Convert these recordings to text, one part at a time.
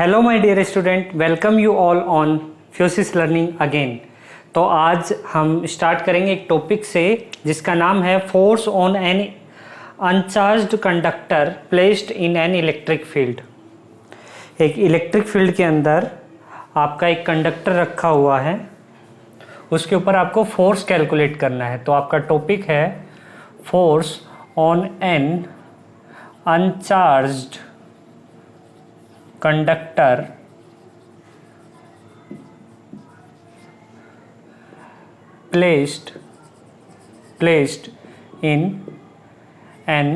Hello my dear student, welcome you all on Fusis learning again. तो आज हम start करेंगे एक टॉपिक से जिसका नाम है force on an uncharged conductor placed in an electric field. एक इलेक्ट्रिक फील्ड के अंदर आपका एक कंडक्टर रखा हुआ है, उसके ऊपर आपको फोर्स कैलकुलेट करना है। तो आपका टॉपिक है force on an uncharged conductor placed in an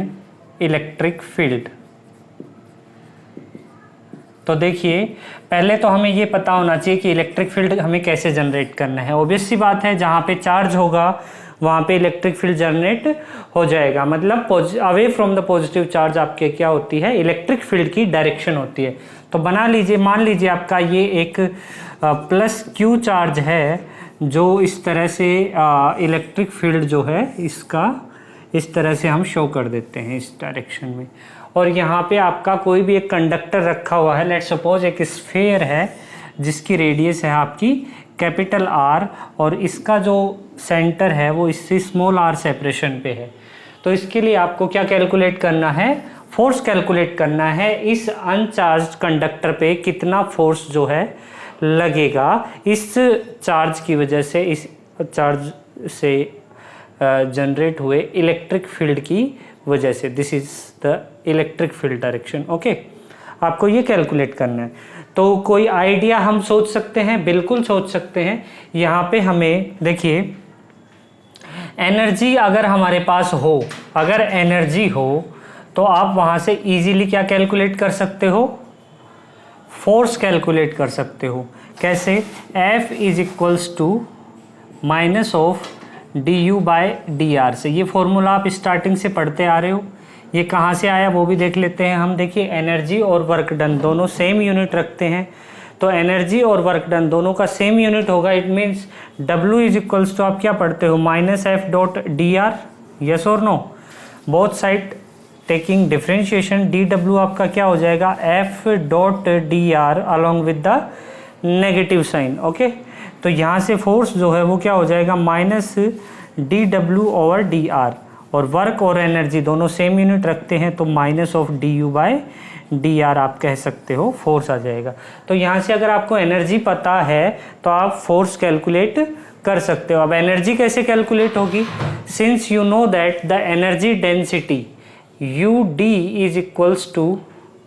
electric field. तो देखिए, पहले तो हमें ये पता होना चाहिए कि इलेक्ट्रिक फील्ड हमें कैसे जनरेट करना है। ऑब्वियस सी बात है, जहाँ पे चार्ज होगा वहाँ पे इलेक्ट्रिक फील्ड जनरेट हो जाएगा। मतलब away from the positive charge आपके क्या होती है, इलेक्ट्रिक फील्ड की डायरेक्शन होती है। तो बना लीजिए, मान लीजिए आपका ये एक प्लस क्यू चार्ज है जो इस तरह से इलेक्ट्रिक फील्ड जो है इसका इस तरह से हम शो कर देते हैं इस डायरेक्शन में। और यहाँ पे आपका कोई भी एक कंडक्टर रखा हुआ है, लेट्स सपोज एक स्फीयर है जिसकी रेडियस है आपकी कैपिटल आर और इसका जो सेंटर है वो इससे स्मॉल आर सेपरेशन पे है। तो इसके लिए आपको क्या कैलकुलेट करना है, फोर्स कैलकुलेट करना है। इस अनचार्ज्ड कंडक्टर पे कितना फोर्स जो है लगेगा इस चार्ज की वजह से, इस चार्ज से जनरेट हुए इलेक्ट्रिक फील्ड की वजह से। This is the electric field direction. Okay, आपको ये कैलकुलेट करना है। तो कोई आइडिया हम सोच सकते हैं, बिल्कुल सोच सकते हैं। यहाँ पे हमें देखिए, एनर्जी अगर हमारे पास हो, अगर एनर्जी हो तो आप वहाँ से इजीली क्या कैलकुलेट कर सकते हो, फोर्स कैलकुलेट कर सकते हो। कैसे, F is equals to minus of du by dr से। ये फॉर्मूला आप स्टार्टिंग से पढ़ते आ रहे हो। ये कहाँ से आया वो भी देख लेते हैं हम। देखिए, एनर्जी और वर्क डन दोनों सेम यूनिट रखते हैं। तो एनर्जी और वर्क डन दोनों का सेम यूनिट होगा। It means W is equals to आप क्या पढ़ते हो, minus F dot D R. Yes और no, both side taking differentiation, dw आपका क्या हो जाएगा, f dot D R along with the negative sign. Okay, तो यहाँ से फोर्स जो है वो क्या हो जाएगा, minus dw over D R. और वर्क और एनर्जी दोनों सेम यूनिट रखते हैं, तो minus of du by D R आप कह सकते हो फोर्स आ जाएगा। तो यहाँ से अगर आपको एनर्जी पता है तो आप फोर्स कैलकुलेट कर सकते हो। अब एनर्जी कैसे कैलकुलेट होगी, since you know that the energy density UD is equals to,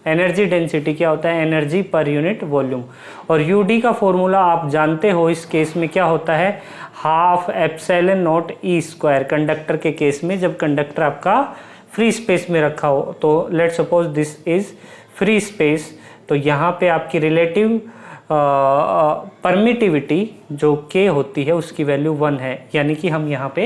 energy density क्या होता है, एनर्जी पर यूनिट वॉल्यूम। और UD का फॉर्मूला आप जानते हो, इस केस में क्या होता है, half epsilon naught E square. Conductor के केस में जब कंडक्टर आपका फ्री स्पेस में रखा हो, तो let's suppose this is free space, तो यहाँ पे आपकी रिलेटिव परमिटिविटी जो K होती है उसकी वैल्यू 1 है। यानी कि हम यहाँ पे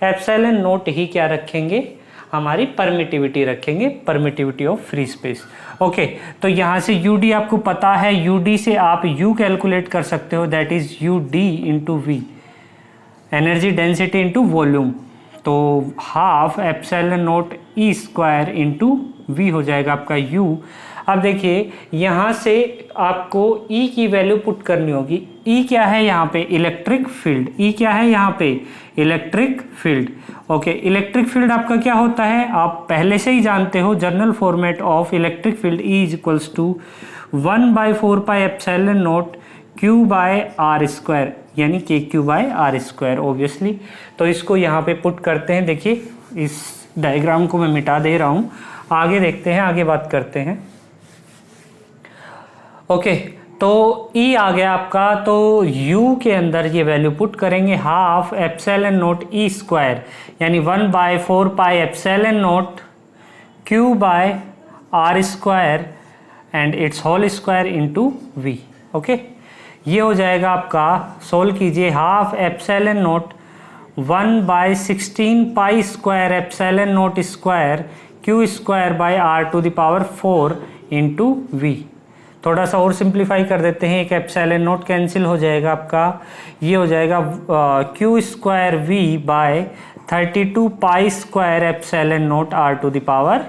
एप्सिलॉन नॉट ही क्या रखेंगे, हमारी परमिटिविटी रखेंगे, permittivity of free space. Okay, तो यहाँ से UD आपको पता है, UD से आप U कैलकुलेट कर सकते हो, that is UD into V, energy density into volume. तो half epsilon naught E square into V हो जाएगा आपका U। अब देखिए, यहाँ से आपको E की वैल्यू पुट करनी होगी। E क्या है यहाँ पे, इलेक्ट्रिक फील्ड। E क्या है यहाँ पे, electric field. Okay, electric field आपका क्या होता है, आप पहले से ही जानते हो, general format of electric field E is equals to 1/4 pi epsilon naught Q by R square, यानी KQ by R square obviously. तो इसको यहाँ पे पुट करते हैं। देखिए, इस डायग्राम को मैं मिटा दे रहा हूँ, आगे देखते हैं, आगे बात करते हैं। ओके, तो E आ गया आपका, तो U के अंदर ये वैल्यू पुट करेंगे, half epsilon naught E square, यानी 1/4 pi epsilon naught Q by R square and its whole square into V। Okay, ये हो जाएगा आपका, सोल्व कीजिए, half epsilon naught 1/16 pi square epsilon naught square Q square by R to the power 4 into V। थोड़ा सा और simplify कर देते हैं, एक एप्सिलॉन नॉट कैंसिल हो जाएगा आपका, ये हो जाएगा Q square V by 32 pi square epsilon naught R to the power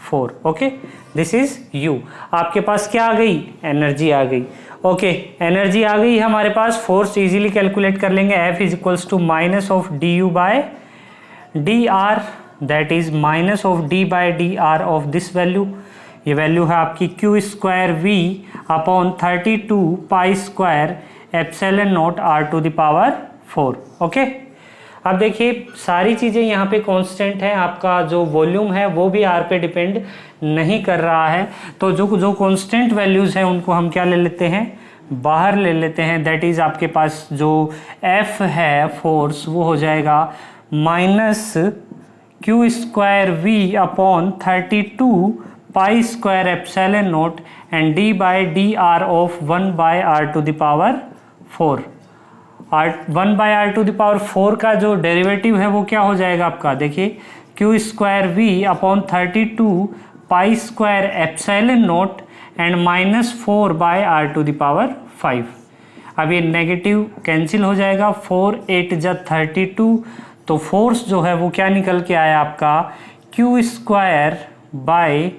4। Okay, this is U। आपके पास क्या आ गई, एनर्जी आ गई। ओके, एनर्जी आ गई हमारे पास, फोर्स इजीली कैलकुलेट कर लेंगे। F is equals to minus of du by dr, that is minus of d by dr of this value. ये value है आपकी Q square V upon 32 pi square epsilon naught r to the power 4। Okay, अब देखिए सारी चीज़ें यहाँ पे constant है, आपका जो वॉल्यूम है वो भी r पे डिपेंड नहीं कर रहा है। तो जो कांस्टेंट वैल्यूज़ हैं उनको हम क्या ले लेते हैं, बाहर ले लेते हैं। दैट इज़ आपके पास जो F है फोर्स वो हो जाएगा minus Q square V upon 32 pi square epsilon naught and d by D R of 1 by r to the power 4। 1 by r to the power 4 का जो डेरिवेटिव है वो क्या हो जाएगा आपका, देखिए Q square V upon 32 pi square epsilon naught and minus 4 by r to the power 5। अब ये नेगेटिव कैंसिल हो जाएगा, 4 8 जा 32, तो फोर्स जो है वो क्या निकल के आया आपका, Q square by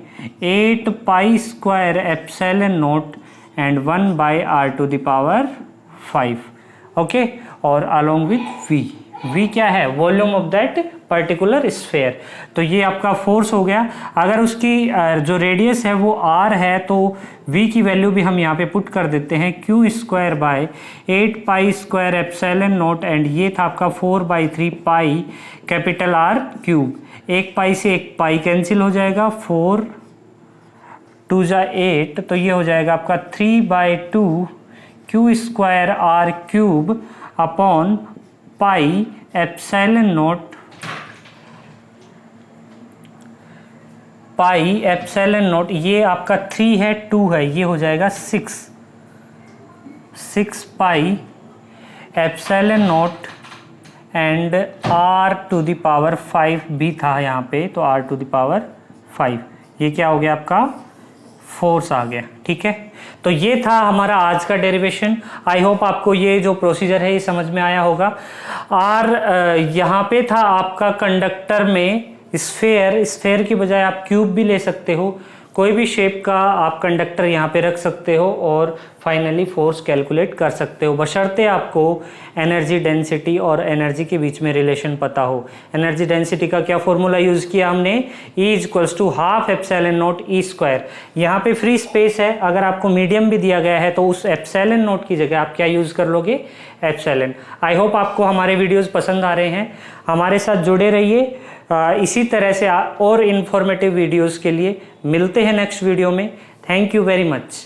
8 pi square epsilon naught and 1 by r to the power 5। Okay, और अलोंग विथ v क्या है, volume of that particular sphere. तो ये आपका फोर्स हो गया। अगर उसकी जो रेडियस है वो r है तो v की वैल्यू भी हम यहाँ पे पुट कर देते हैं, Q square by 8 pi square epsilon naught and ये था आपका 4/3 पाई कैपिटल R क्यूब। एक पाई से एक पाई कैंसिल हो जाएगा, 4 2 जा 8, तो ये हो जाएगा आपका 3/2 Q square R cube upon pi epsilon not pi epsilon not, ये आपका 3 है 2 है, ये हो जाएगा 6 pi epsilon naught and r to the power 5 भी था यहाँ पे, तो r टू द पावर 5, ये क्या हो गया आपका, फोर्स आ गया। ठीक है, तो ये था हमारा आज का डेरिवेशन। आई होप आपको ये जो प्रोसीजर है ये समझ में आया होगा। और यहाँ पे था आपका कंडक्टर में स्फेयर की बजाय आप क्यूब भी ले सकते हो, कोई भी शेप का आप कंडक्टर यहाँ पे रख सकते हो और फाइनली फोर्स कैलकुलेट कर सकते हो, बशर्ते आपको एनर्जी डेंसिटी और एनर्जी के बीच में रिलेशन पता हो। एनर्जी डेंसिटी का क्या फॉर्मूला यूज़ किया हमने, E equals to half epsilon naught E square. यहाँ पे फ्री स्पेस है, अगर आपको मीडियम भी दिया गया है तो उस एप्सिलॉन नॉट की जगह आप क्या यूज़ कर लोगे, एप्सिलॉन। आई होप आपको हमारे वीडियोज़ पसंद आ रहे हैं, हमारे साथ जुड़े रहिए। इसी तरह से और इन्फॉर्मेटिव वीडियोज़ के लिए मिलते हैं नेक्स्ट वीडियो में। Thank you very much.